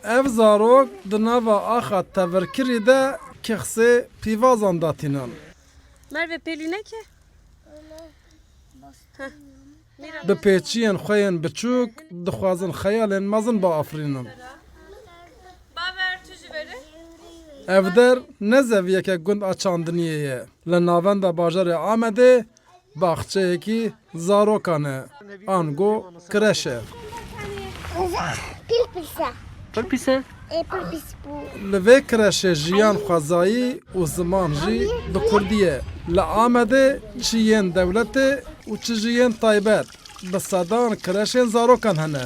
Ev zarok di nava axa tevekirî de kexsê pîvazan datînan. Merve Pelin'e ki? Bi pêçiyên xwe yên biçûk dixwazin xeyalên mezin biafirînin. Baver tüjü veri. Ev der ne zeviyeke gund a çandiniyê ye. Li navenda bajarê Amedê baxçeyekî zarokan e. Ango kireş e. Pilpisa. Pise? Pilpis bu. Li vê kireşê jiyan xwezayî û ziman jî bi Kurdî ye. Li Amedê çi yên dewletê û çi jî yên taybet. Bi sedan kireşên zarokan hene.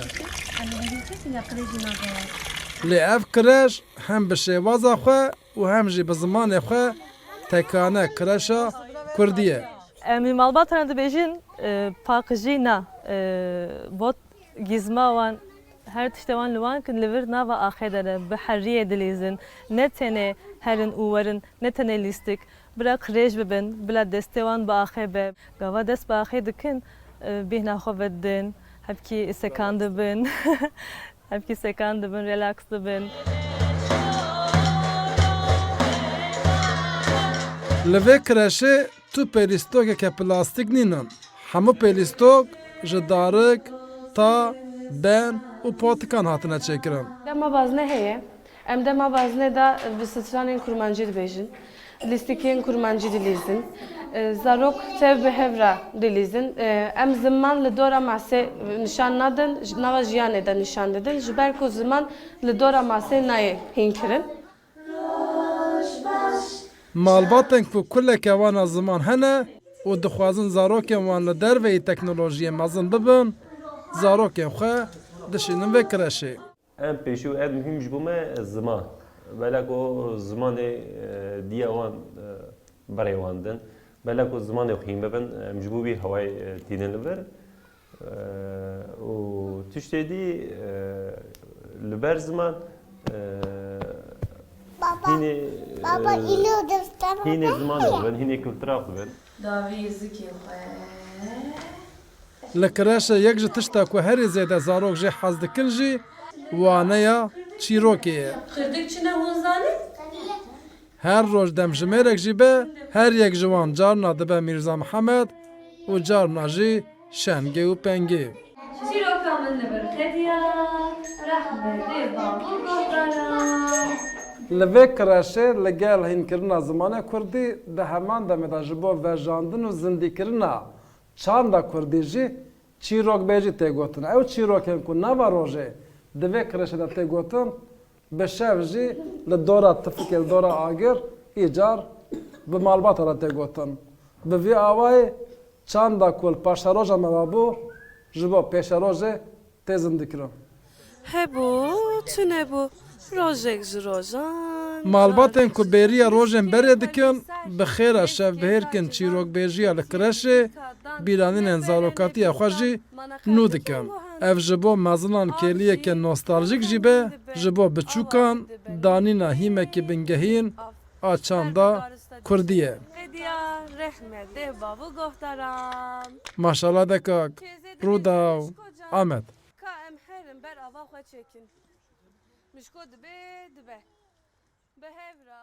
Lê ev kireş hem bi şêwaza xwe û hem jî bi zimanê xwe tekane kireşa Kurdî ye. Em li malbatana dibêjin paqijîna bot gîzma wan her tiştê wan li wan kin li vir nava axê de re bi heriyê dilîzin. Ne tenê herin û werin, ne tenê lîstik. Bila qirêj bibin, bila destê wan bi axê be. Gava dest bi axê dikin, bêhna xwe vedin, hevkî sekan dibin, hevkî sekan dibin, relax dibin. Li vê kireşê tu pêlîstokeke plastik nînin. Hemû pêlîstok ji darik, ta, ben û potikan hatine çêkirin. Dema bazne heye. Em dema bazne da bi stranên kurmancî dibêjin. Lîstikên kurmancî dilîzin. Zarok tev bi hevra dilîzin. Em ziman li dora masê nişan nadin, nava jiyanê de nişan didin. Ji ber ku ziman li dora masê nayê hînkirin. Malbatên ku kuleke wan a ziman hene û dixwazin zarokên wan li derveyî teknolojiyê mezin bibin, zarokên xwe dişînin vê kireşê. Em pêşî û ev mühim ji bo me ziman. Belek o zimanê diya wan berê wan din. Belek o zimanê xwîn bibin, em ji bo wî hewayê tînin li vir. û tiştê dî li ber ziman Baba ilo defter. hînê zimanê bibin, hînê kultura bibin. Davî zikê xwe. Li kireşê yek ji tişta ku herî zêde zarok jê hez dikin jî waneya çîrokê ye. Xırdık çine hunzanî? Her roj demjimêrek jî be, her yek ji wan carna dibe Mîrza Mihemed û carna jî şengê û pengê. Çîroka min li bir xediya. Rehmetê bavî gohdaran. Li vê kireşê li gel hînkirina zimanê Kurdî di heman demê de ji bo vejandin û zindîkirina çanda Kurdî jî çîrokbêjî tê gotin. Ew çîrokên ku nava rojê di vê kireşê de tê gotin, bi şev jî li dora tifikê li dora agir îcar bi malbata de tê gotin. Bi vî awayê çanda ku li paşeroja me vebû ji bo pêşerojê tê zindîkirin. Hebû, tu nebû. Rojek ji rojan. Malbatên ku bêriya rojên berê dikin, bi xêra şevbihêrkên çîrokbêjiya li kireşê, bîranînên zarokatiya xwe jî nû dikin. Ev ji bo mezinan kêliyeke nostaljîk jî be, ji bo biçûkan danîna hîmekî bingehîn a çanda Kurdî ye. Xediya rehmetê bavî gohdaran. Maşallah dekak, Rûdaw, Amed. Ka em herin ber ava xwe çekin. Mişko dibe dibe. Bi hevra.